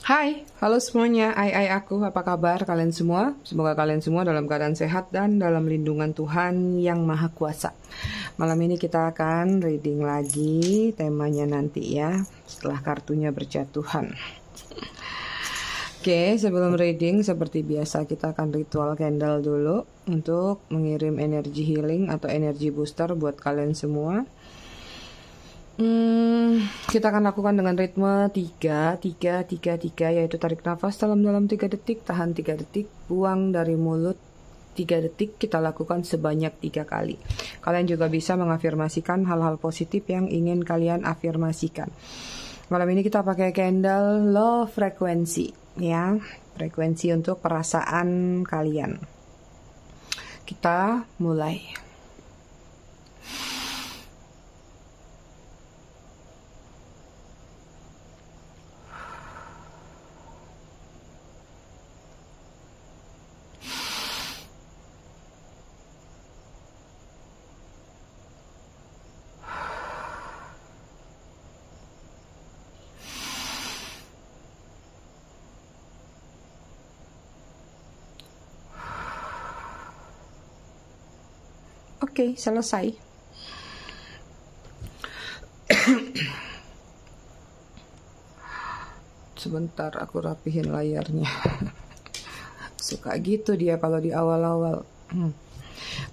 Hai, halo semuanya. Aku, apa kabar kalian semua? Semoga kalian semua dalam keadaan sehat dan dalam lindungan Tuhan yang Maha Kuasa. Malam ini kita akan reading lagi temanya nanti ya, setelah kartunya berjatuhan. Oke, sebelum reading seperti biasa kita akan ritual candle dulu untuk mengirim energi healing atau energi booster buat kalian semua. Kita akan lakukan dengan ritme 3, 3, 3, 3, yaitu tarik nafas dalam-dalam 3 detik, tahan 3 detik, buang dari mulut 3 detik. Kita lakukan sebanyak 3 kali. Kalian juga bisa mengafirmasikan hal-hal positif yang ingin kalian afirmasikan. Malam ini kita pakai candle low frequency ya, frekuensi untuk perasaan kalian. Kita mulai. Oke, selesai. Sebentar aku rapihin layarnya. Suka gitu dia kalau di awal-awal.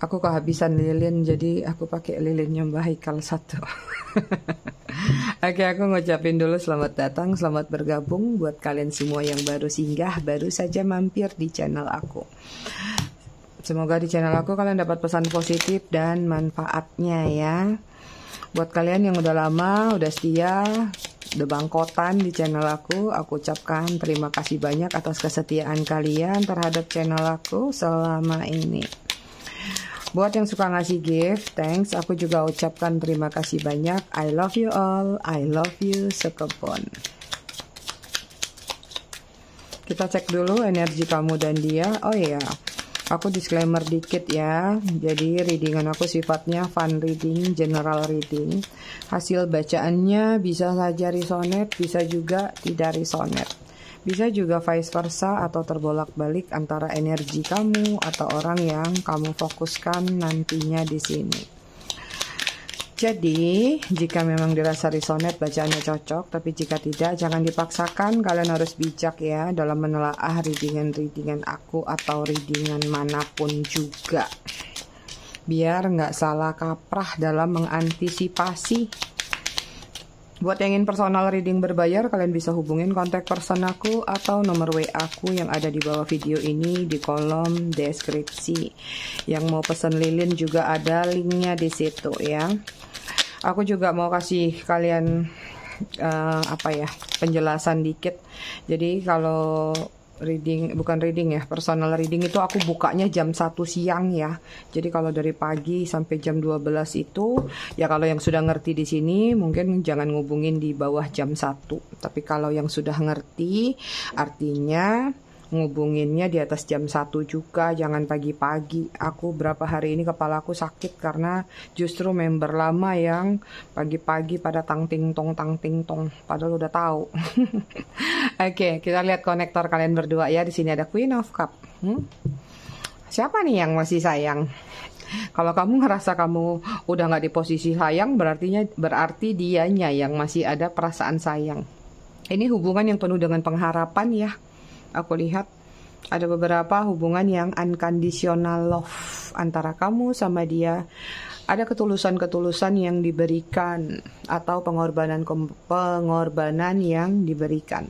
Aku kehabisan lilin, jadi aku pakai lilinnya Mbak Haikal 1. Oke, aku ngucapin dulu selamat datang, selamat bergabung buat kalian semua yang baru singgah, baru saja mampir di channel aku. Semoga di channel aku kalian dapat pesan positif dan manfaatnya ya. Buat kalian yang udah lama, udah setia, udah bangkotan di channel aku ucapkan terima kasih banyak atas kesetiaan kalian terhadap channel aku selama ini. Buat yang suka ngasih gift, thanks. Aku juga ucapkan terima kasih banyak. I love you all. I love you sekepon. Kita cek dulu energi kamu dan dia. Oh iya, aku disclaimer dikit ya. Jadi readingan aku sifatnya fun reading, general reading. Hasil bacaannya bisa saja resonate, bisa juga tidak resonate. Bisa juga vice versa atau terbolak-balik antara energi kamu atau orang yang kamu fokuskan nantinya di sini. Jadi, jika memang dirasa resonate bacaannya cocok, tapi jika tidak jangan dipaksakan. Kalian harus bijak ya dalam menelaah readingan aku atau readingan manapun juga. Biar nggak salah kaprah dalam mengantisipasi. Buat yang ingin personal reading berbayar, kalian bisa hubungin kontak person aku atau nomor WA aku yang ada di bawah video ini di kolom deskripsi. Yang mau pesen lilin juga ada linknya di situ ya. Aku juga mau kasih kalian penjelasan dikit. Jadi kalau personal reading itu aku bukanya jam 1 siang ya. Jadi kalau dari pagi sampai jam 12 itu ya, kalau yang sudah ngerti di sini mungkin jangan ngubungin di bawah jam 1. Tapi kalau yang sudah ngerti artinya ngubunginnya di atas jam 1 juga, jangan pagi-pagi. Aku berapa hari ini kepala aku sakit karena justru member lama yang pagi-pagi pada tang ting tong padahal udah tahu. Oke, kita lihat konektor kalian berdua ya. Di sini ada Queen of Cup. Siapa nih yang masih sayang? Kalau kamu ngerasa kamu udah nggak di posisi sayang, berarti dianya yang masih ada perasaan sayang. Ini hubungan yang penuh dengan pengharapan ya. Aku lihat ada beberapa hubungan yang unconditional love antara kamu sama dia. Ada ketulusan-ketulusan yang diberikan atau pengorbanan yang diberikan.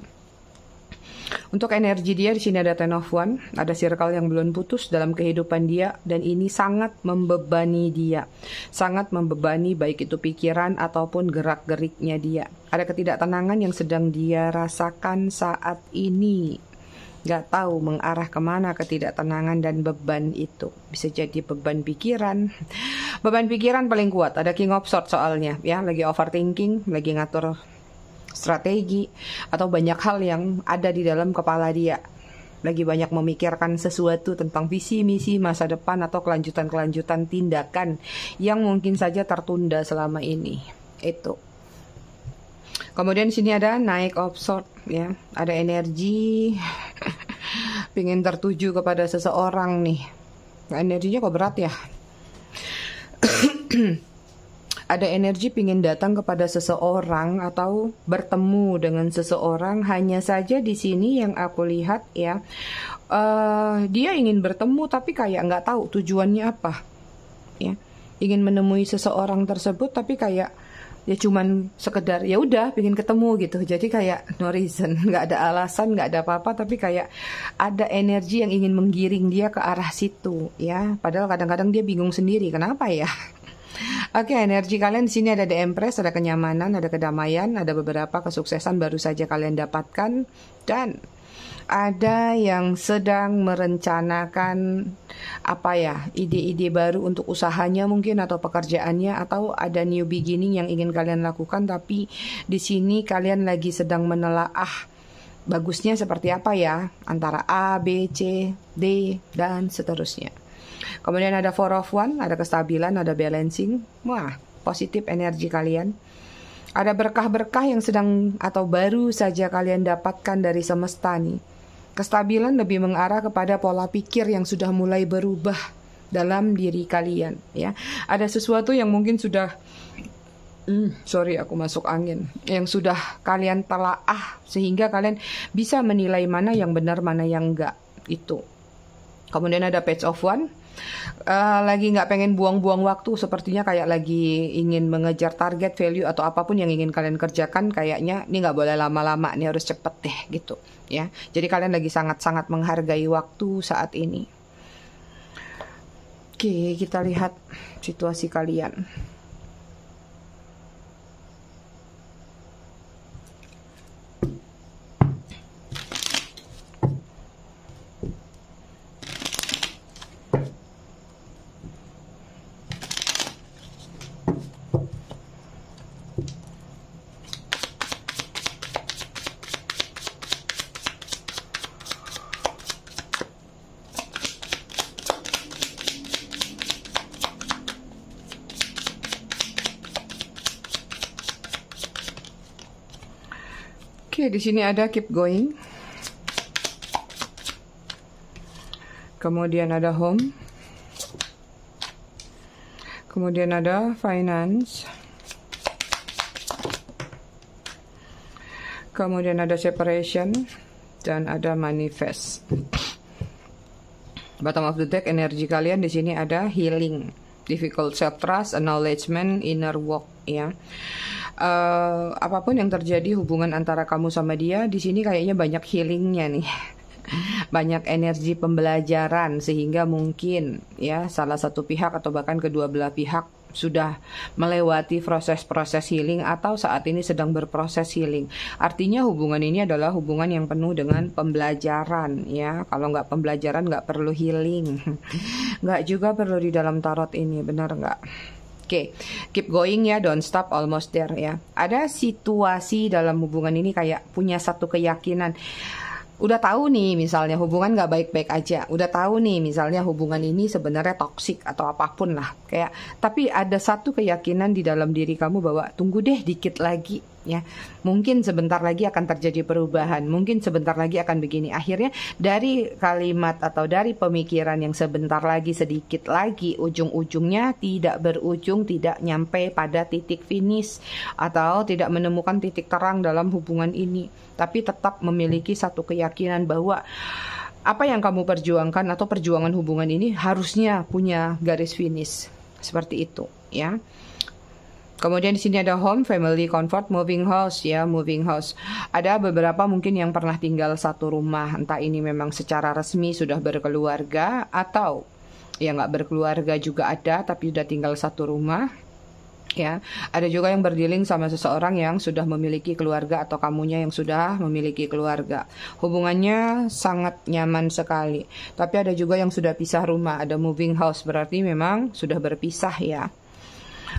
Untuk energi dia di sini ada Ten of Wands, ada circle yang belum putus dalam kehidupan dia dan ini sangat membebani dia. Sangat membebani baik itu pikiran ataupun gerak-geriknya dia. Ada ketidaktenangan yang sedang dia rasakan saat ini. Gak tahu mengarah kemana ketidaktenangan dan beban itu. Bisa jadi beban pikiran. Beban pikiran paling kuat. Ada King of Swords soalnya ya. Lagi overthinking, lagi ngatur strategi, atau banyak hal yang ada di dalam kepala dia. Lagi banyak memikirkan sesuatu tentang visi, misi, masa depan, atau kelanjutan-kelanjutan tindakan yang mungkin saja tertunda selama ini. Itu. Kemudian di sini ada Knight of Swords ya. Ada energi pingin tertuju kepada seseorang nih. Energinya kok berat ya. Ada energi pingin datang kepada seseorang atau bertemu dengan seseorang. Hanya saja di sini yang aku lihat ya, dia ingin bertemu tapi kayak nggak tahu tujuannya apa ya. Ingin menemui seseorang tersebut tapi kayak ya cuman sekedar ya udah pengen ketemu gitu. Jadi kayak no reason, nggak ada alasan, nggak ada apa-apa, tapi kayak ada energi yang ingin menggiring dia ke arah situ ya. Padahal kadang-kadang dia bingung sendiri kenapa ya. Oke, energi kalian di sini ada The Empress, ada kenyamanan, ada kedamaian, ada beberapa kesuksesan baru saja kalian dapatkan, dan ada yang sedang merencanakan apa ya, ide-ide baru untuk usahanya mungkin atau pekerjaannya, atau ada new beginning yang ingin kalian lakukan, tapi di sini kalian lagi sedang menelaah bagusnya seperti apa ya, antara A, B, C, D, dan seterusnya. Kemudian ada Four of Wands, ada kestabilan, ada balancing. Wah, positif energi kalian. Ada berkah-berkah yang sedang atau baru saja kalian dapatkan dari semesta nih. Kestabilan lebih mengarah kepada pola pikir yang sudah mulai berubah dalam diri kalian ya. Ada sesuatu yang mungkin sudah sorry aku masuk angin, yang sudah kalian telaah sehingga kalian bisa menilai mana yang benar mana yang enggak itu. Kemudian ada Page of Wands. Lagi nggak pengen buang-buang waktu, sepertinya kayak lagi ingin mengejar target, value atau apapun yang ingin kalian kerjakan, kayaknya ini nggak boleh lama-lama, ini harus cepet deh gitu ya. Jadi kalian lagi sangat-sangat menghargai waktu saat ini. Oke, kita lihat situasi kalian. Oke, di sini ada keep going. Kemudian ada home. Kemudian ada finance. Kemudian ada separation dan ada manifest. Bottom of the deck, energi kalian di sini ada healing, difficult self trust, acknowledgement, inner work ya. Apapun yang terjadi hubungan antara kamu sama dia di sini kayaknya banyak healingnya nih. Banyak energi pembelajaran sehingga mungkin ya salah satu pihak atau bahkan kedua belah pihak sudah melewati proses-proses healing atau saat ini sedang berproses healing. Artinya hubungan ini adalah hubungan yang penuh dengan pembelajaran ya. Kalau nggak pembelajaran nggak perlu healing. Nggak juga perlu di dalam tarot ini, benar nggak? Oke, keep going ya, don't stop, almost there ya. Ada situasi dalam hubungan ini kayak punya satu keyakinan. Udah tahu nih misalnya hubungan gak baik-baik aja. Udah tahu nih misalnya hubungan ini sebenarnya toksik atau apapun lah. Kayak, tapi ada satu keyakinan di dalam diri kamu bahwa tunggu deh dikit lagi ya. Mungkin sebentar lagi akan terjadi perubahan. Mungkin sebentar lagi akan begini. Akhirnya dari kalimat atau dari pemikiran yang sebentar lagi, sedikit lagi, ujung-ujungnya tidak berujung, tidak nyampe pada titik finish atau tidak menemukan titik terang dalam hubungan ini. Tapi tetap memiliki satu keyakinan bahwa apa yang kamu perjuangkan atau perjuangan hubungan ini harusnya punya garis finish. Seperti itu ya. Kemudian di sini ada home, family, comfort, moving house ya, moving house. Ada beberapa mungkin yang pernah tinggal satu rumah, entah ini memang secara resmi sudah berkeluarga atau ya nggak berkeluarga juga ada, tapi sudah tinggal satu rumah. Ya, ada juga yang berdealing sama seseorang yang sudah memiliki keluarga atau kamunya yang sudah memiliki keluarga. Hubungannya sangat nyaman sekali. Tapi ada juga yang sudah pisah rumah, ada moving house, berarti memang sudah berpisah ya.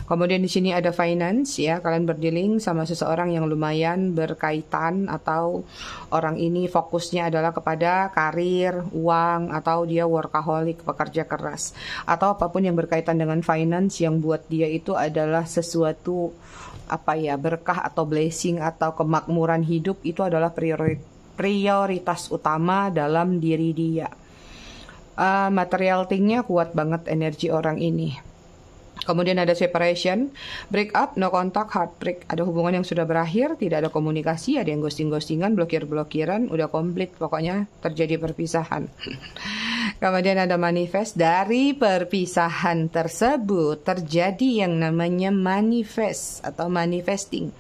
Kemudian di sini ada finance ya, kalian berdealing sama seseorang yang lumayan berkaitan atau orang ini fokusnya adalah kepada karir, uang, atau dia workaholic, pekerja keras. Atau apapun yang berkaitan dengan finance yang buat dia itu adalah sesuatu berkah atau blessing atau kemakmuran hidup, itu adalah prioritas utama dalam diri dia. Material thing-nya kuat banget energi orang ini. Kemudian ada separation, break up, no contact, heartbreak. Ada hubungan yang sudah berakhir, tidak ada komunikasi, ada yang ghosting-ghostingan, blokir-blokiran, udah komplit, pokoknya terjadi perpisahan. Kemudian ada manifest, dari perpisahan tersebut terjadi yang namanya manifest atau manifesting.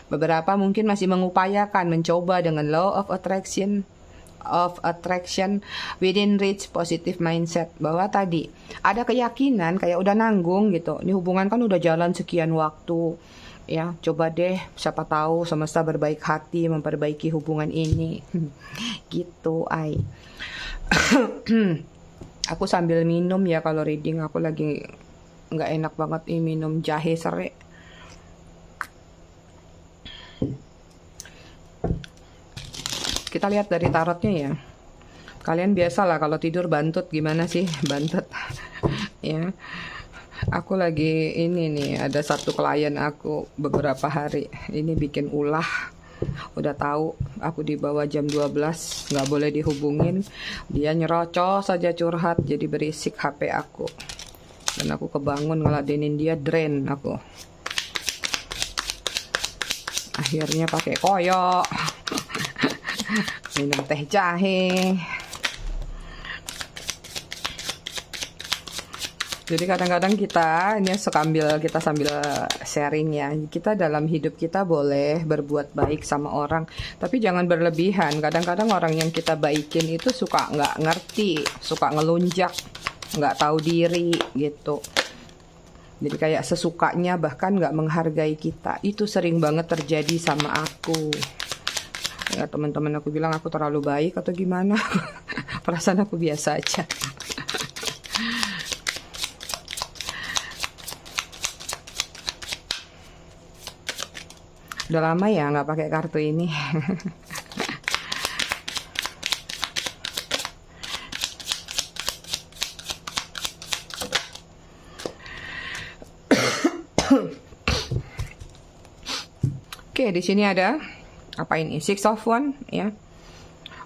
Beberapa mungkin masih mengupayakan, mencoba dengan law of attraction within reach positive mindset, bahwa tadi ada keyakinan kayak udah nanggung gitu, ini hubungan kan udah jalan sekian waktu ya, coba deh, siapa tahu semesta berbaik hati memperbaiki hubungan ini. Gitu aku sambil minum ya, kalau reading aku lagi nggak enak banget nih minum jahe serai. Kita lihat dari tarotnya ya. Kalian biasalah kalau tidur bantut, gimana sih bantut? Ya. Aku lagi ini nih, ada satu klien aku beberapa hari ini bikin ulah. Udah tahu aku di bawah jam 12 nggak boleh dihubungin. Dia nyerocos saja curhat, jadi berisik HP aku. Dan aku kebangun ngeladenin dia, drain aku. Akhirnya pakai koyok. Minum teh jahe. Jadi kadang-kadang kita sambil sharing ya. Kita dalam hidup kita boleh berbuat baik sama orang, tapi jangan berlebihan. Kadang-kadang orang yang kita baikin itu suka nggak ngerti, suka ngelunjak, nggak tahu diri gitu. Jadi kayak sesukanya, bahkan nggak menghargai kita. Itu sering banget terjadi sama aku. Ya, teman-teman aku bilang aku terlalu baik atau gimana. Perasaan aku biasa aja. Udah lama ya nggak pakai kartu ini. Oke, di sini ada apa ini? Six of Wands ya.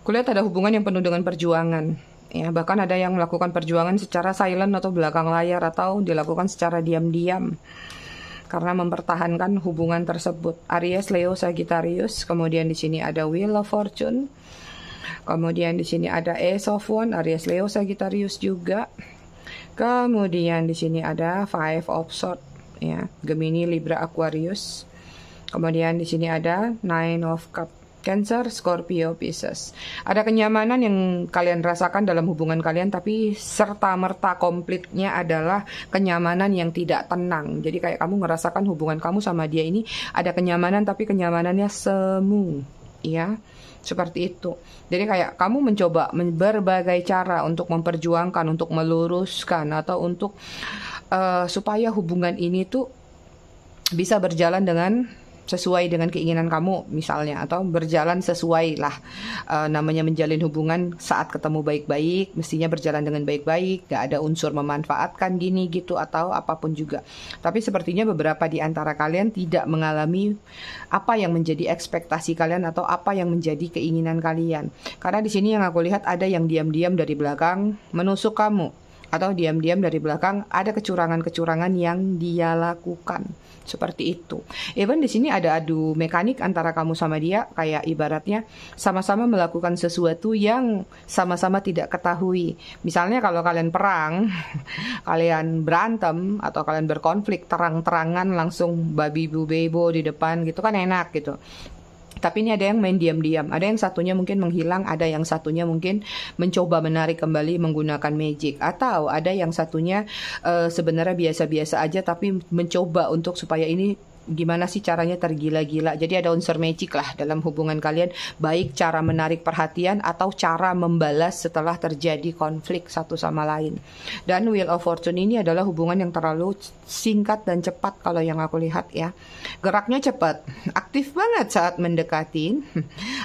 Kulihat ada hubungan yang penuh dengan perjuangan ya, bahkan ada yang melakukan perjuangan secara silent atau belakang layar, atau dilakukan secara diam-diam karena mempertahankan hubungan tersebut. Aries, Leo, Sagittarius. Kemudian di sini ada Wheel of Fortune. Kemudian di sini ada Ace of Wands, Aries, Leo, Sagittarius juga. Kemudian di sini ada Five of Swords ya, Gemini, Libra, Aquarius. Kemudian di sini ada Nine of Cups, Cancer, Scorpio, Pisces. Ada kenyamanan yang kalian rasakan dalam hubungan kalian, tapi serta-merta komplitnya adalah kenyamanan yang tidak tenang. Jadi kayak kamu ngerasakan hubungan kamu sama dia ini ada kenyamanan, tapi kenyamanannya semu, ya. Seperti itu. Jadi kayak kamu mencoba berbagai cara untuk memperjuangkan, untuk meluruskan, atau untuk supaya hubungan ini tuh bisa berjalan sesuai dengan keinginan kamu misalnya, atau berjalan sesuai lah, namanya menjalin hubungan saat ketemu baik-baik mestinya berjalan dengan baik-baik, gak ada unsur memanfaatkan gini gitu atau apapun juga. Tapi sepertinya beberapa di antara kalian tidak mengalami apa yang menjadi ekspektasi kalian atau apa yang menjadi keinginan kalian, karena di sini yang aku lihat ada yang diam-diam dari belakang menusuk kamu, atau diam-diam dari belakang ada kecurangan-kecurangan yang dia lakukan. Seperti itu. Even di sini ada adu mekanik antara kamu sama dia, kayak ibaratnya sama-sama melakukan sesuatu yang sama-sama tidak ketahui. Misalnya kalau kalian perang, kalian berantem atau kalian berkonflik terang-terangan langsung babi bu bebo di depan gitu kan enak gitu. Tapi ini ada yang main diam-diam, ada yang satunya mungkin menghilang, ada yang satunya mungkin mencoba menarik kembali menggunakan magic, atau ada yang satunya sebenarnya biasa-biasa aja tapi mencoba untuk supaya ini gimana sih caranya tergila-gila. Jadi ada unsur magic lah dalam hubungan kalian, baik cara menarik perhatian atau cara membalas setelah terjadi konflik satu sama lain. Dan Wheel of Fortune ini adalah hubungan yang terlalu singkat dan cepat kalau yang aku lihat ya. Geraknya cepat, aktif banget saat mendekati,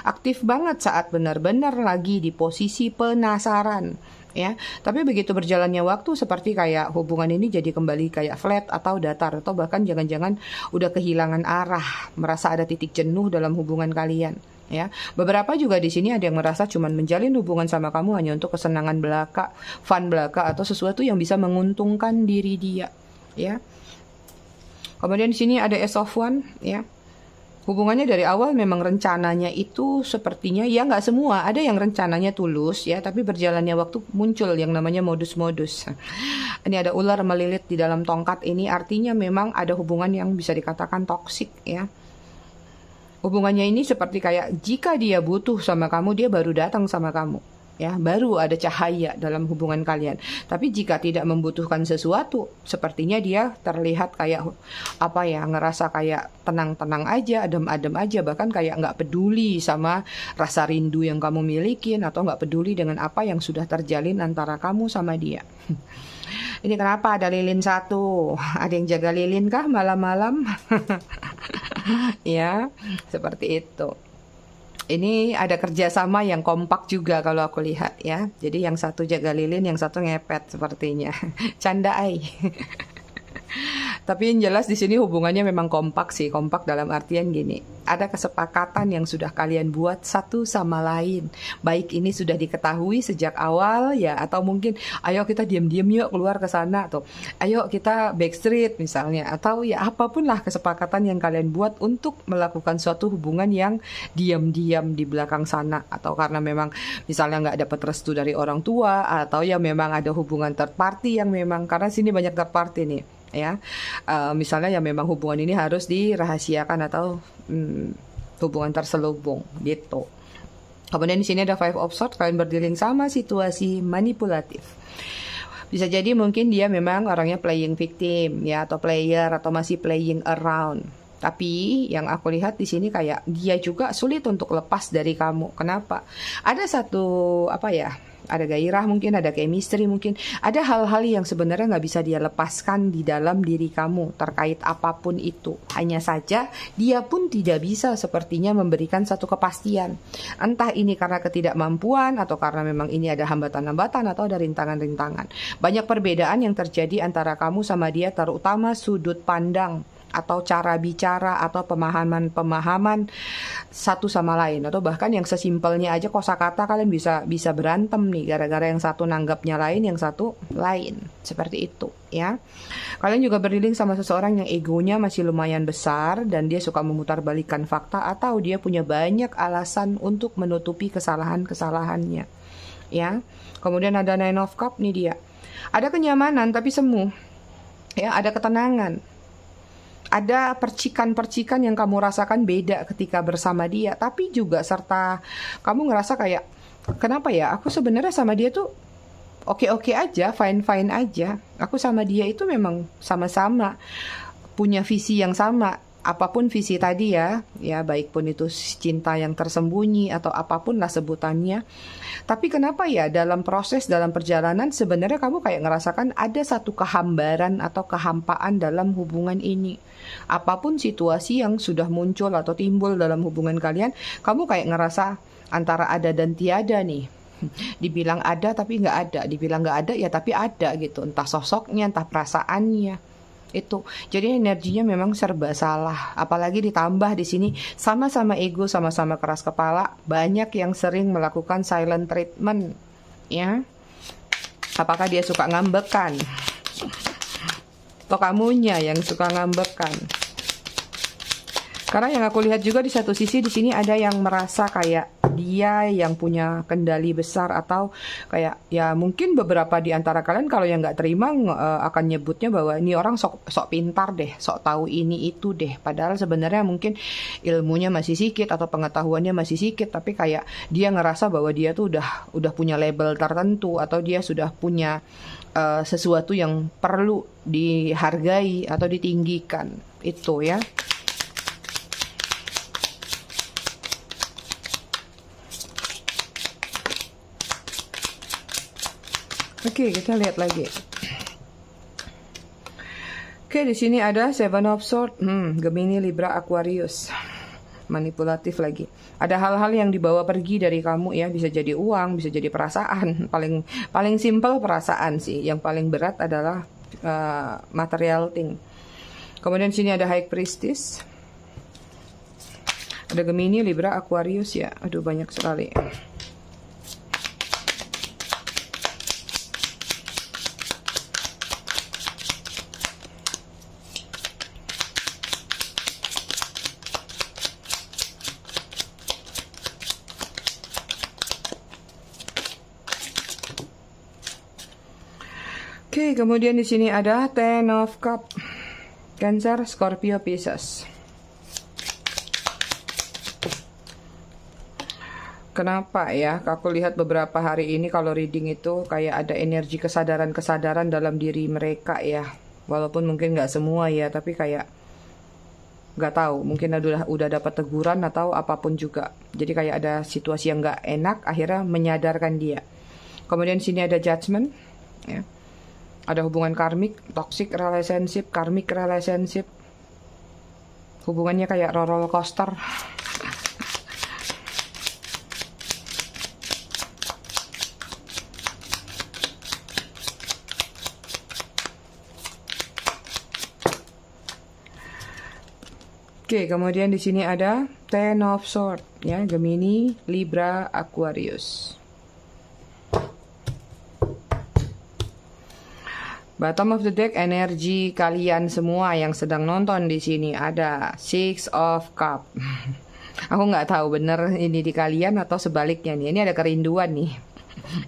aktif banget saat benar-benar lagi di posisi penasaran. Ya, tapi begitu berjalannya waktu seperti kayak hubungan ini jadi kembali kayak flat atau datar, atau bahkan jangan-jangan udah kehilangan arah, merasa ada titik jenuh dalam hubungan kalian. Ya, beberapa juga di sini ada yang merasa cuman menjalin hubungan sama kamu hanya untuk kesenangan belaka, fun belaka, atau sesuatu yang bisa menguntungkan diri dia. Ya, kemudian di sini ada Ace of Wands. Ya, hubungannya dari awal memang rencananya itu sepertinya ya nggak semua, ada yang rencananya tulus ya, tapi berjalannya waktu muncul yang namanya modus-modus. Ini ada ular melilit di dalam tongkat, ini artinya memang ada hubungan yang bisa dikatakan toksik ya. Hubungannya ini seperti kayak jika dia butuh sama kamu, dia baru datang sama kamu. Ya, baru ada cahaya dalam hubungan kalian. Tapi jika tidak membutuhkan sesuatu, sepertinya dia terlihat kayak apa ya, ngerasa kayak tenang-tenang aja, adem-adem aja, bahkan kayak nggak peduli sama rasa rindu yang kamu milikin, atau nggak peduli dengan apa yang sudah terjalin antara kamu sama dia. Ini kenapa ada lilin satu? Ada yang jaga lilin kah malam-malam? Ya, seperti itu. Ini ada kerjasama yang kompak juga kalau aku lihat ya. Jadi yang satu jaga lilin, yang satu ngepet sepertinya. Canda ai. Tapi yang jelas di sini hubungannya memang kompak sih. Kompak dalam artian gini, ada kesepakatan yang sudah kalian buat satu sama lain. Baik ini sudah diketahui sejak awal ya, atau mungkin ayo kita diam-diam yuk keluar ke sana, atau ayo kita backstreet misalnya, atau ya apapun lah kesepakatan yang kalian buat untuk melakukan suatu hubungan yang diam-diam di belakang sana, atau karena memang misalnya nggak dapat restu dari orang tua, atau ya memang ada hubungan third party yang memang, karena sini banyak third party nih ya, misalnya ya memang hubungan ini harus dirahasiakan atau hubungan terselubung gitu. Kemudian di sini ada Five of Swords, kalian berdiri sama situasi manipulatif. Bisa jadi mungkin dia memang orangnya playing victim ya, atau player, atau masih playing around. Tapi yang aku lihat di sini kayak dia juga sulit untuk lepas dari kamu. Kenapa? Ada satu apa ya? Ada gairah mungkin, ada chemistry mungkin, ada hal-hal yang sebenarnya nggak bisa dia lepaskan di dalam diri kamu terkait apapun itu. Hanya saja dia pun tidak bisa sepertinya memberikan satu kepastian. Entah ini karena ketidakmampuan, atau karena memang ini ada hambatan-hambatan, atau ada rintangan-rintangan. Banyak perbedaan yang terjadi antara kamu sama dia, terutama sudut pandang atau cara bicara atau pemahaman satu sama lain, atau bahkan yang sesimpelnya aja kosakata kalian bisa berantem nih gara-gara yang satu nanggapnya lain, yang satu lain, seperti itu ya. Kalian juga berdiri sama seseorang yang egonya masih lumayan besar dan dia suka memutarbalikkan fakta, atau dia punya banyak alasan untuk menutupi kesalahan-kesalahannya ya. Kemudian ada Nine of Cups nih, dia ada kenyamanan tapi semu ya, ada ketenangan. Ada percikan-percikan yang kamu rasakan beda ketika bersama dia, tapi juga serta kamu ngerasa kayak, kenapa ya, aku sebenarnya sama dia tuh oke-oke aja, fine-fine aja. Aku sama dia itu memang sama-sama punya visi yang sama. Apapun visi tadi ya, baik pun itu cinta yang tersembunyi atau apapun lah sebutannya. Tapi kenapa ya dalam proses, dalam perjalanan sebenarnya kamu kayak ngerasakan ada satu kehambaran atau kehampaan dalam hubungan ini. Apapun situasi yang sudah muncul atau timbul dalam hubungan kalian, kamu kayak ngerasa antara ada dan tiada nih. Dibilang ada tapi nggak ada, dibilang nggak ada ya tapi ada gitu. Entah sosoknya, entah perasaannya. Itu jadi energinya memang serba salah, apalagi ditambah di sini sama-sama ego, sama-sama keras kepala, banyak yang sering melakukan silent treatment ya. Apakah dia suka ngambekan atau kamunya yang suka ngambekan? Karena yang aku lihat juga di satu sisi di sini ada yang merasa kayak dia yang punya kendali besar, atau kayak ya mungkin beberapa di antara kalian kalau yang nggak terima akan nyebutnya bahwa ini orang sok pintar deh, sok tahu ini itu deh. Padahal sebenarnya mungkin ilmunya masih sedikit atau pengetahuannya masih sedikit, tapi kayak dia ngerasa bahwa dia tuh udah punya label tertentu, atau dia sudah punya sesuatu yang perlu dihargai atau ditinggikan itu ya. Oke, kita lihat lagi. Oke, di sini ada Seven of Swords, Gemini, Libra, Aquarius. Manipulatif lagi. Ada hal-hal yang dibawa pergi dari kamu ya, bisa jadi uang, bisa jadi perasaan. Paling simpel perasaan sih. Yang paling berat adalah material thing. Kemudian sini ada High Priestess. Ada Gemini, Libra, Aquarius ya. Aduh, banyak sekali. Oke, kemudian di sini ada Ten of Cups. Cancer, Scorpio, Pisces. Kenapa ya? Aku lihat beberapa hari ini kalau reading itu kayak ada energi kesadaran-kesadaran dalam diri mereka ya. Walaupun mungkin nggak semua ya, tapi kayak nggak tahu. Mungkin udah dapat teguran atau apapun juga. Jadi kayak ada situasi yang nggak enak, akhirnya menyadarkan dia. Kemudian sini ada Judgment. Ya. Ada hubungan karmik, toxic relationship, karmic relationship. Hubungannya kayak roller coaster. Oke, kemudian di sini ada Ten of Swords, ya, Gemini, Libra, Aquarius. Bottom of the deck, energi kalian semua yang sedang nonton di sini ada Six of Cups. Aku nggak tahu bener ini di kalian atau sebaliknya nih. Ini ada kerinduan nih.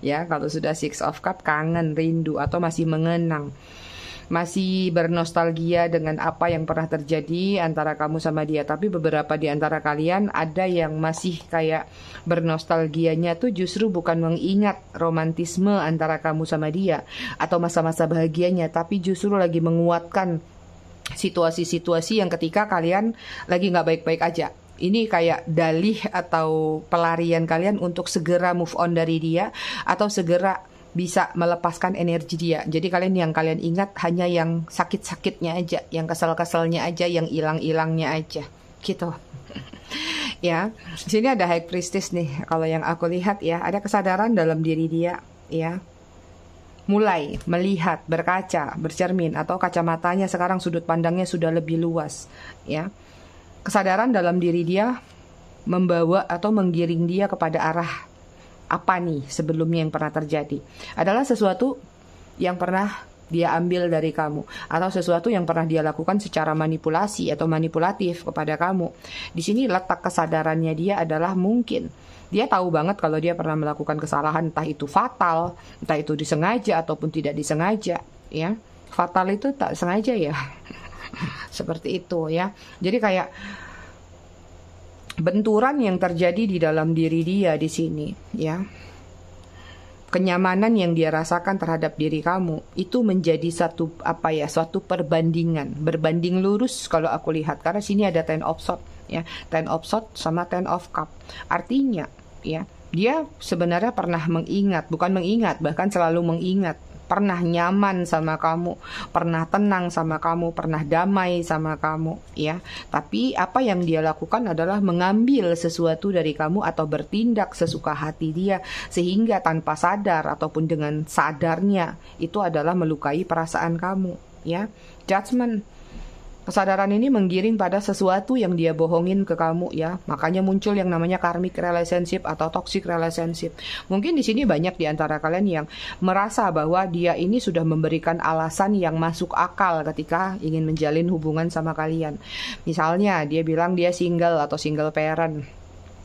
Ya, kalau sudah Six of Cups, kangen, rindu atau masih mengenang. Masih bernostalgia dengan apa yang pernah terjadi antara kamu sama dia. Tapi beberapa di antara kalian ada yang masih kayak bernostalgianya tuh justru bukan mengingat romantisme antara kamu sama dia atau masa-masa bahagianya, tapi justru lagi menguatkan situasi-situasi yang ketika kalian lagi nggak baik-baik aja. Ini kayak dalih atau pelarian kalian untuk segera move on dari dia atau segera bisa melepaskan energi dia. Jadi yang kalian ingat hanya yang sakit-sakitnya aja, yang kesel-keselnya aja, yang hilang-hilangnya aja, gitu. Ya, di sini ada High Priestess nih. Kalau yang aku lihat ya, ada kesadaran dalam diri dia, ya. Mulai melihat, berkaca, bercermin atau kacamatanya sekarang sudut pandangnya sudah lebih luas, ya. Kesadaran dalam diri dia membawa atau menggiring dia kepada arah apa nih sebelumnya yang pernah terjadi. Adalah sesuatu yang pernah dia ambil dari kamu atau sesuatu yang pernah dia lakukan secara manipulasi atau manipulatif kepada kamu. Di sini letak kesadarannya dia adalah mungkin dia tahu banget kalau dia pernah melakukan kesalahan, entah itu fatal, entah itu disengaja ataupun tidak disengaja, ya. Fatal itu tak sengaja ya. Seperti itu ya. Jadi kayak benturan yang terjadi di dalam diri dia di sini, ya. Kenyamanan yang dia rasakan terhadap diri kamu itu menjadi suatu perbandingan, berbanding lurus kalau aku lihat, karena sini ada Ten of Swords, ya. Ten of Swords sama Ten of Cups. Artinya, ya, dia sebenarnya pernah bahkan selalu mengingat, pernah nyaman sama kamu, pernah tenang sama kamu, pernah damai sama kamu, ya. Tapi apa yang dia lakukan adalah mengambil sesuatu dari kamu atau bertindak sesuka hati dia, sehingga tanpa sadar ataupun dengan sadarnya itu adalah melukai perasaan kamu, ya. Judgment. Kesadaran ini menggiring pada sesuatu yang dia bohongin ke kamu, ya. Makanya muncul yang namanya karmic relationship atau toxic relationship. Mungkin di sini banyak di antara kalian yang merasa bahwa dia ini sudah memberikan alasan yang masuk akal ketika ingin menjalin hubungan sama kalian. Misalnya dia bilang dia single atau single parent.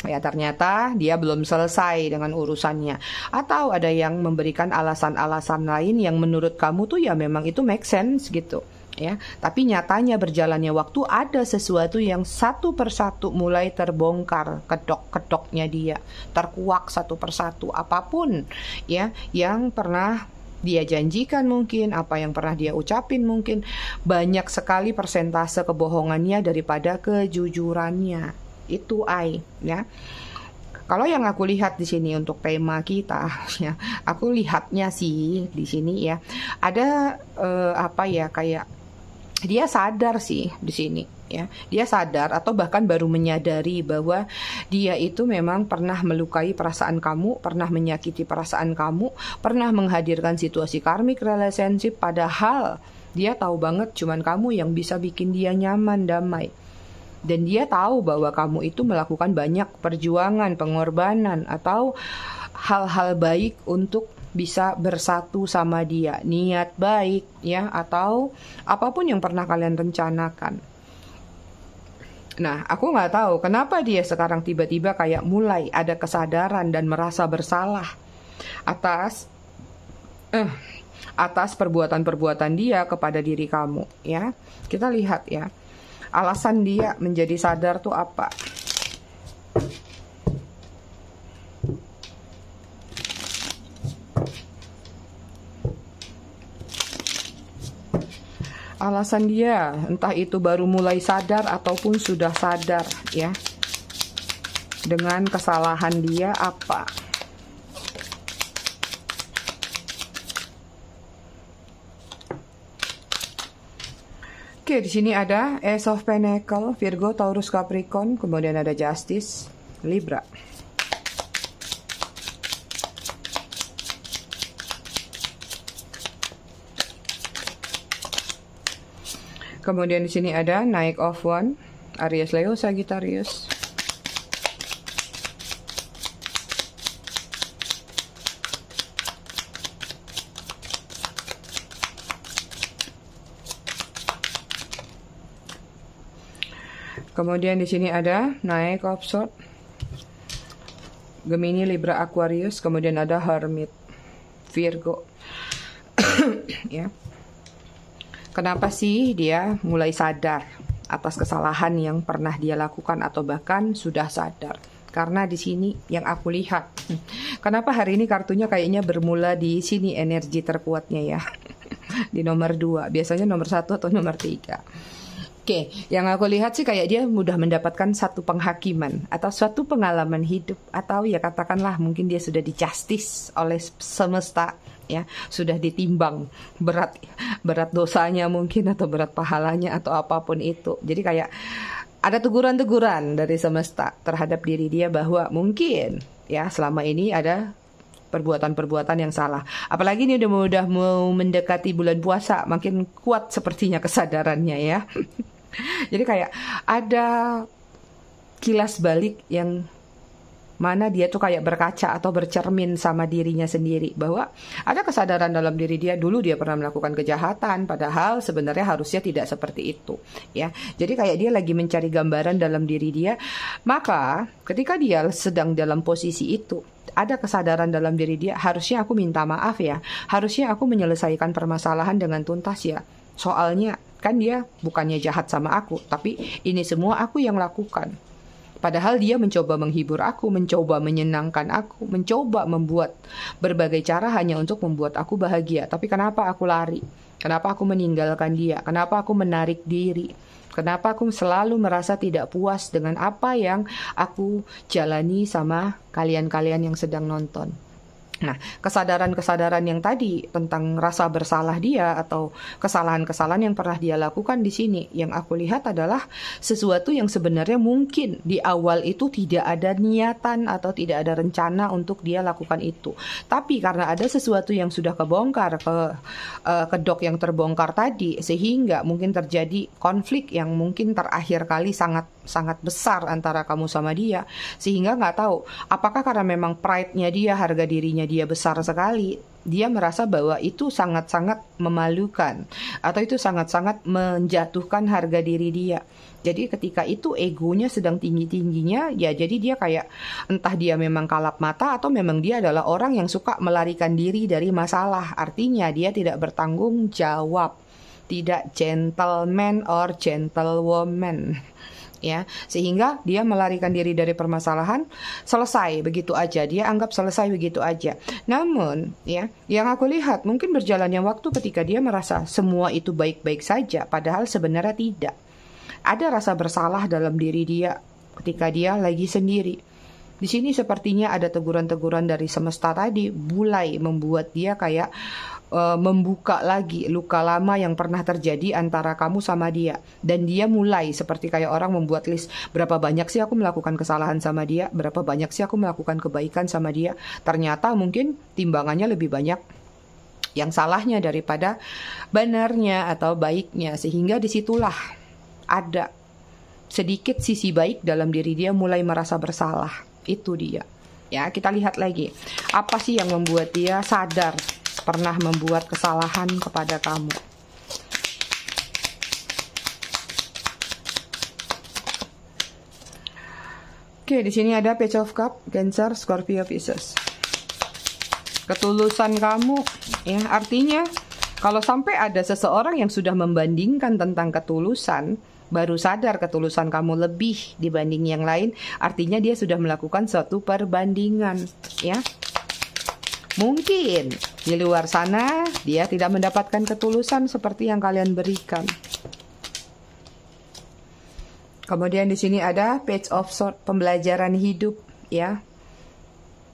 Ya, ternyata dia belum selesai dengan urusannya. Atau ada yang memberikan alasan-alasan lain yang menurut kamu tuh ya memang itu make sense gitu. Ya, tapi nyatanya berjalannya waktu ada sesuatu yang satu persatu mulai terbongkar, kedok-kedoknya dia, terkuak satu persatu, apapun ya yang pernah dia janjikan, mungkin apa yang pernah dia ucapin, mungkin banyak sekali persentase kebohongannya daripada kejujurannya. Itu ya. Kalau yang aku lihat di sini untuk tema kita, ya, aku lihatnya sih di sini ya, ada apa ya, kayak dia sadar sih di sini ya. Dia sadar atau bahkan baru menyadari bahwa dia itu memang pernah melukai perasaan kamu, pernah menyakiti perasaan kamu, pernah menghadirkan situasi karmic relationship, padahal dia tahu banget cuman kamu yang bisa bikin dia nyaman, damai. Dan dia tahu bahwa kamu itu melakukan banyak perjuangan, pengorbanan, atau hal-hal baik untuk bisa bersatu sama dia. Niat baik ya, atau apapun yang pernah kalian rencanakan. Nah, aku nggak tahu kenapa dia sekarang tiba-tiba kayak mulai ada kesadaran dan merasa bersalah atas perbuatan-perbuatan dia kepada diri kamu ya. Kita lihat ya. Alasan dia menjadi sadar tuh apa? Alasan dia, entah itu baru mulai sadar ataupun sudah sadar ya, dengan kesalahan dia apa? Oke, di sini ada Ace of Pentacle, Virgo, Taurus, Capricorn, kemudian ada Justice, Libra. Kemudian di sini ada Knight of Wands, Aries, Leo, Sagittarius. Kemudian di sini ada Knight of Swords, Gemini, Libra, Aquarius, kemudian ada Hermit, Virgo. Ya. Kenapa sih dia mulai sadar atas kesalahan yang pernah dia lakukan atau bahkan sudah sadar? Karena di sini yang aku lihat, kenapa hari ini kartunya kayaknya bermula di sini energi terkuatnya ya. Di nomor 2, biasanya nomor 1 atau nomor 3. Oke, yang aku lihat sih kayak dia mudah mendapatkan satu penghakiman atau suatu pengalaman hidup, atau ya katakanlah mungkin dia sudah di-justice oleh semesta ya, sudah ditimbang berat dosanya mungkin, atau berat pahalanya, atau apapun itu. Jadi kayak ada teguran-teguran dari semesta terhadap diri dia bahwa mungkin ya selama ini ada perbuatan-perbuatan yang salah. Apalagi ini udah mau mendekati bulan puasa, makin kuat sepertinya kesadarannya ya. Jadi kayak ada kilas balik yang mana dia tuh kayak berkaca atau bercermin sama dirinya sendiri, bahwa ada kesadaran dalam diri dia, dulu dia pernah melakukan kejahatan padahal sebenarnya harusnya tidak seperti itu ya. Jadi kayak dia lagi mencari gambaran dalam diri dia. Maka ketika dia sedang dalam posisi itu, ada kesadaran dalam diri dia, harusnya aku minta maaf ya, harusnya aku menyelesaikan permasalahan dengan tuntas ya, soalnya kan dia bukannya jahat sama aku, tapi ini semua aku yang lakukan. Padahal dia mencoba menghibur aku, mencoba menyenangkan aku, mencoba membuat berbagai cara hanya untuk membuat aku bahagia. Tapi kenapa aku lari? Kenapa aku meninggalkan dia? Kenapa aku menarik diri? Kenapa aku selalu merasa tidak puas dengan apa yang aku jalani sama kalian-kalian yang sedang nonton? Nah, kesadaran-kesadaran yang tadi tentang rasa bersalah dia atau kesalahan-kesalahan yang pernah dia lakukan di sini, yang aku lihat adalah sesuatu yang sebenarnya mungkin di awal itu tidak ada niatan atau tidak ada rencana untuk dia lakukan itu. Tapi karena ada sesuatu yang sudah kebongkar, kedok yang terbongkar tadi, sehingga mungkin terjadi konflik yang mungkin terakhir kali sangat besar antara kamu sama dia, sehingga nggak tahu apakah karena memang pride-nya dia, harga dirinya dia besar sekali, dia merasa bahwa itu sangat-sangat memalukan atau itu sangat-sangat menjatuhkan harga diri dia. Jadi ketika itu egonya sedang tinggi-tingginya ya, jadi dia kayak entah dia memang kalap mata atau memang dia adalah orang yang suka melarikan diri dari masalah. Artinya dia tidak bertanggung jawab, tidak gentleman or gentlewoman ya, sehingga dia melarikan diri dari permasalahan, selesai begitu aja, dia anggap selesai begitu aja. Namun ya, yang aku lihat mungkin berjalannya waktu ketika dia merasa semua itu baik-baik saja, padahal sebenarnya tidak. Ada rasa bersalah dalam diri dia ketika dia lagi sendiri. Di sini sepertinya ada teguran-teguran dari semesta tadi mulai membuat dia kayak membuka lagi luka lama yang pernah terjadi antara kamu sama dia. Dan dia mulai seperti kayak orang membuat list, berapa banyak sih aku melakukan kesalahan sama dia, berapa banyak sih aku melakukan kebaikan sama dia. Ternyata mungkin timbangannya lebih banyak yang salahnya daripada benarnya atau baiknya. Sehingga disitulah ada sedikit sisi baik dalam diri dia mulai merasa bersalah. Itu dia. Ya, kita lihat lagi. Apa sih yang membuat dia sadar pernah membuat kesalahan kepada kamu? Oke, di sini ada Page of Cup, Cancer, Scorpio, Pisces. Ketulusan kamu, ya, artinya kalau sampai ada seseorang yang sudah membandingkan tentang ketulusan, baru sadar ketulusan kamu lebih dibanding yang lain, artinya dia sudah melakukan suatu perbandingan, ya. Mungkin di luar sana dia tidak mendapatkan ketulusan seperti yang kalian berikan. Kemudian di sini ada Page of Swords, pembelajaran hidup, ya.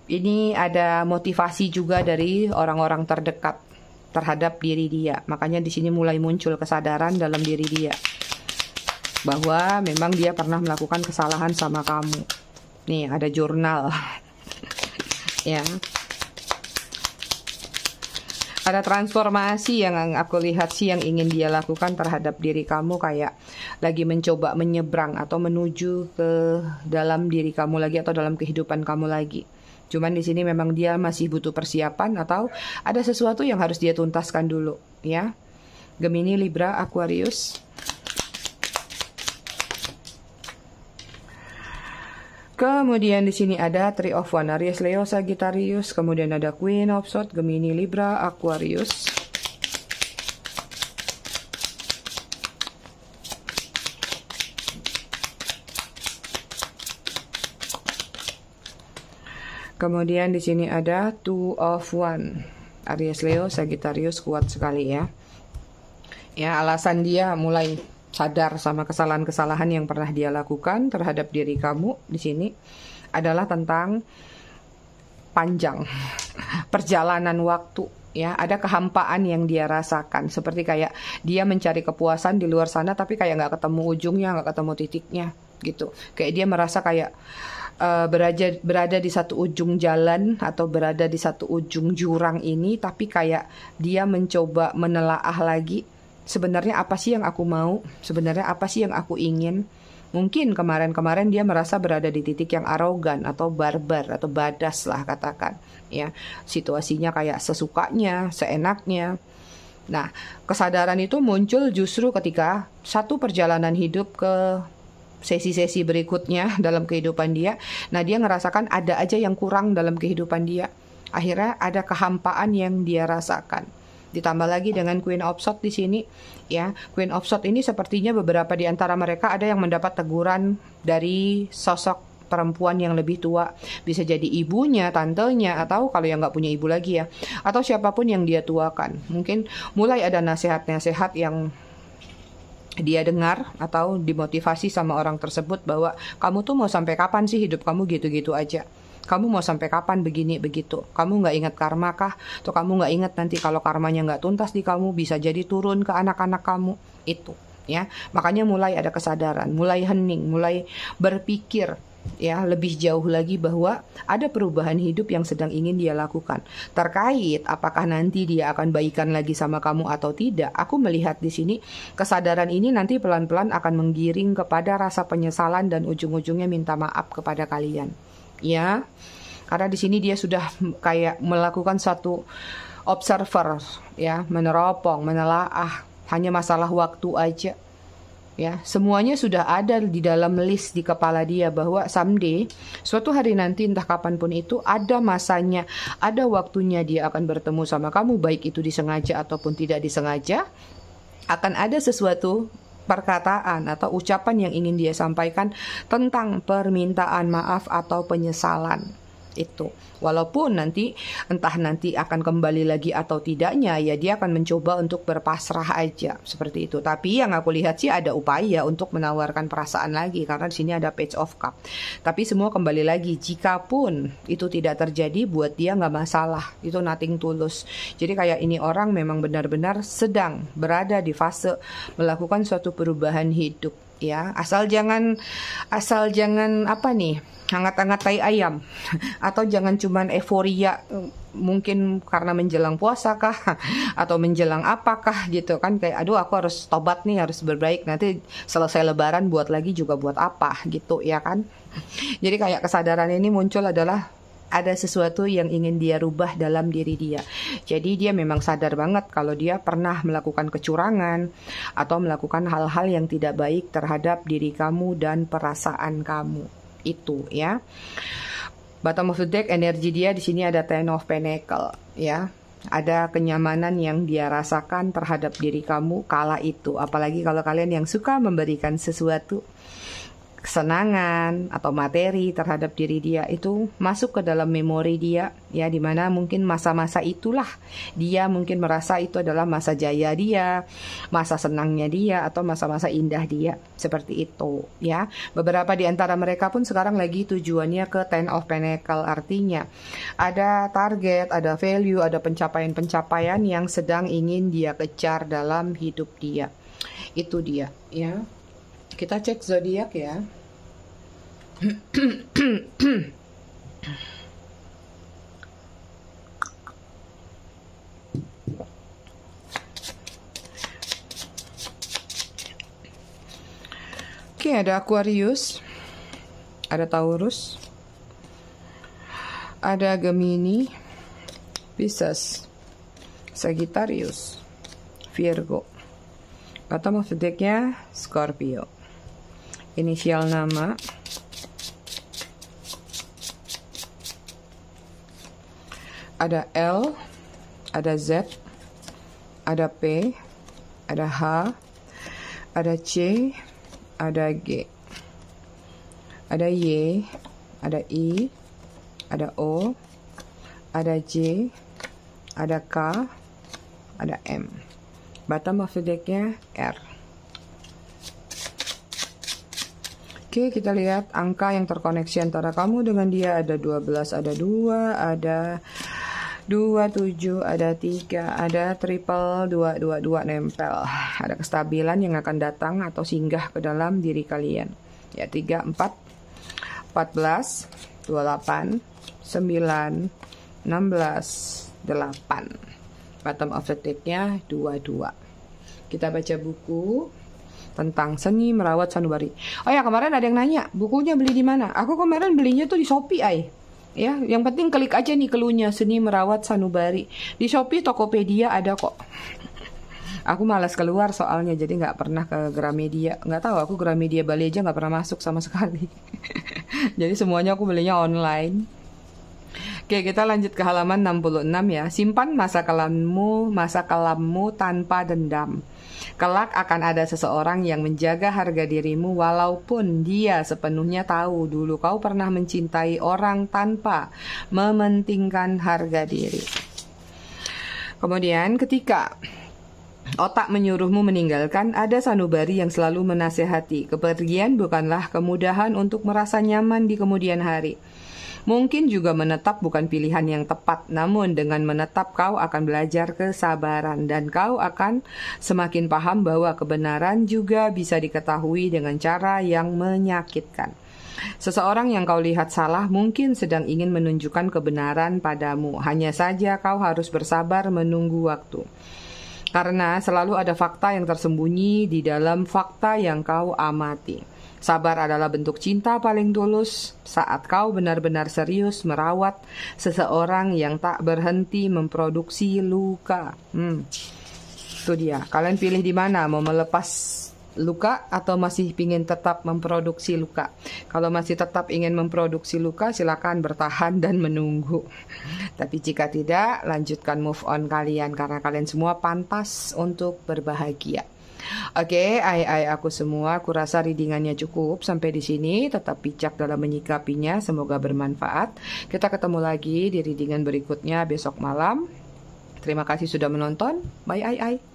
Ini ada motivasi juga dari orang-orang terdekat terhadap diri dia. Makanya di sini mulai muncul kesadaran dalam diri dia bahwa memang dia pernah melakukan kesalahan sama kamu. Nih, ada jurnal. Ya. Ada transformasi yang aku lihat sih yang ingin dia lakukan terhadap diri kamu, kayak lagi mencoba menyeberang atau menuju ke dalam diri kamu lagi atau dalam kehidupan kamu lagi. Cuman di sini memang dia masih butuh persiapan atau ada sesuatu yang harus dia tuntaskan dulu, ya. Gemini, Libra, Aquarius. Kemudian di sini ada Three of Wands, Aries, Leo, Sagittarius. Kemudian ada Queen of Swords, Gemini, Libra, Aquarius. Kemudian di sini ada Two of Wands, Aries, Leo, Sagittarius, kuat sekali ya. Ya, alasan dia mulai sadar sama kesalahan-kesalahan yang pernah dia lakukan terhadap diri kamu di sini adalah tentang panjang perjalanan waktu, ya. Ada kehampaan yang dia rasakan, seperti kayak dia mencari kepuasan di luar sana tapi kayak nggak ketemu ujungnya, nggak ketemu titiknya gitu. Kayak dia merasa kayak berada di satu ujung jalan atau berada di satu ujung jurang ini, tapi kayak dia mencoba menelaah lagi, sebenarnya apa sih yang aku mau? Sebenarnya apa sih yang aku ingin? Mungkin kemarin-kemarin dia merasa berada di titik yang arogan atau barbar atau badas lah katakan, ya. Situasinya kayak sesukanya, seenaknya. Nah, kesadaran itu muncul justru ketika satu perjalanan hidup ke sesi-sesi berikutnya dalam kehidupan dia. Nah, dia ngerasakan ada aja yang kurang dalam kehidupan dia. Akhirnya ada kehampaan yang dia rasakan. Ditambah lagi dengan Queen of Swords di sini, ya. Queen of Swords ini sepertinya beberapa di antara mereka ada yang mendapat teguran dari sosok perempuan yang lebih tua. Bisa jadi ibunya, tantenya, atau kalau yang nggak punya ibu lagi ya, atau siapapun yang dia tuakan. Mungkin mulai ada nasihat-nasihat yang dia dengar atau dimotivasi sama orang tersebut bahwa kamu tuh mau sampai kapan sih hidup kamu gitu-gitu aja? Kamu mau sampai kapan begini begitu? Kamu nggak ingat karma kah? Atau kamu nggak ingat nanti kalau karmanya nggak tuntas di kamu bisa jadi turun ke anak-anak kamu? Itu, ya. Makanya mulai ada kesadaran, mulai hening, mulai berpikir, ya, lebih jauh lagi bahwa ada perubahan hidup yang sedang ingin dia lakukan. Terkait apakah nanti dia akan baikan lagi sama kamu atau tidak, aku melihat di sini kesadaran ini nanti pelan-pelan akan menggiring kepada rasa penyesalan dan ujung-ujungnya minta maaf kepada kalian. Ya, karena di sini dia sudah kayak melakukan satu observer, ya, meneropong, menelaah, hanya masalah waktu aja. Ya, semuanya sudah ada di dalam list di kepala dia bahwa someday, suatu hari nanti entah kapanpun itu ada masanya, ada waktunya dia akan bertemu sama kamu, baik itu disengaja ataupun tidak disengaja. Akan ada sesuatu perkataan atau ucapan yang ingin dia sampaikan tentang permintaan maaf atau penyesalan. Itu. Walaupun nanti entah nanti akan kembali lagi atau tidaknya, ya dia akan mencoba untuk berpasrah aja seperti itu. Tapi yang aku lihat sih ada upaya untuk menawarkan perasaan lagi, karena di sini ada Page of Cup. Tapi semua kembali lagi, jikapun itu tidak terjadi, buat dia nggak masalah. Itu nothing tulus. Jadi kayak ini orang memang benar-benar sedang berada di fase melakukan suatu perubahan hidup. Ya, asal jangan apa nih, hangat-hangat tai ayam atau jangan cuman euforia mungkin karena menjelang puasa kah atau menjelang apakah gitu kan, kayak aduh aku harus tobat nih, harus berbaik, nanti selesai lebaran buat lagi juga buat apa gitu ya kan. Jadi kayak kesadaran ini muncul adalah ada sesuatu yang ingin dia rubah dalam diri dia. Jadi dia memang sadar banget kalau dia pernah melakukan kecurangan atau melakukan hal-hal yang tidak baik terhadap diri kamu dan perasaan kamu. Itu ya. Bottom of the deck, energi dia di sini ada Ten of Pentacle ya. Ada kenyamanan yang dia rasakan terhadap diri kamu kala itu. Apalagi kalau kalian yang suka memberikan sesuatu, kesenangan atau materi terhadap diri dia, itu masuk ke dalam memori dia ya, dimana mungkin masa-masa itulah dia mungkin merasa itu adalah masa jaya dia, masa senangnya dia, atau masa-masa indah dia, seperti itu ya. Beberapa di antara mereka pun sekarang lagi tujuannya ke Ten of Pentacle, artinya ada target, ada value, ada pencapaian-pencapaian yang sedang ingin dia kejar dalam hidup dia. Itu dia ya. Kita cek zodiak ya. Oke, ada Aquarius, ada Taurus, ada Gemini, Pisces, Sagittarius, Virgo. Bottom of the deck-nya Scorpio. Inisial nama ada L, ada Z, ada P, ada H, ada C, ada G, ada Y, ada I, ada O, ada J, ada K, ada M. Bottom of the deck-nya R. Oke, kita lihat angka yang terkoneksi antara kamu dengan dia. Ada 12, ada 2, ada 27, ada 3, ada triple 2 nempel. Ada kestabilan yang akan datang atau singgah ke dalam diri kalian. Ya, 3, 4, 14, 28, 9, 16, 8. Bottom of the deck-nya 22. Kita baca buku tentang seni merawat sanubari. Oh ya, kemarin ada yang nanya bukunya beli di mana. Aku kemarin belinya tuh di Shopee ya. Yang penting klik aja nih cluenya, seni merawat sanubari. Di Shopee, Tokopedia ada kok. Aku malas keluar soalnya, jadi nggak pernah ke Gramedia. Nggak tahu, aku Gramedia Bali aja nggak pernah masuk sama sekali. Jadi semuanya aku belinya online. Oke, kita lanjut ke halaman 66 ya. Simpan masa kelammu tanpa dendam. Kelak akan ada seseorang yang menjaga harga dirimu walaupun dia sepenuhnya tahu dulu kau pernah mencintai orang tanpa mementingkan harga diri. Kemudian ketika otak menyuruhmu meninggalkan, ada sanubari yang selalu menasehati. Kepergian bukanlah kemudahan untuk merasa nyaman di kemudian hari. Mungkin juga menetap bukan pilihan yang tepat, namun dengan menetap kau akan belajar kesabaran dan kau akan semakin paham bahwa kebenaran juga bisa diketahui dengan cara yang menyakitkan. Seseorang yang kau lihat salah mungkin sedang ingin menunjukkan kebenaran padamu, hanya saja kau harus bersabar menunggu waktu. Karena selalu ada fakta yang tersembunyi di dalam fakta yang kau amati. Sabar adalah bentuk cinta paling tulus saat kau benar-benar serius merawat seseorang yang tak berhenti memproduksi luka. Itu dia. Kalian pilih di mana? Mau melepas luka atau masih ingin tetap memproduksi luka? Kalau masih tetap ingin memproduksi luka, silakan bertahan dan menunggu. Tapi jika tidak, lanjutkan move on kalian karena kalian semua pantas untuk berbahagia. Oke, ai aku semua, aku rasa readingannya cukup sampai di sini. Tetap bijak dalam menyikapinya, semoga bermanfaat. Kita ketemu lagi di readingan berikutnya besok malam. Terima kasih sudah menonton. Bye ai.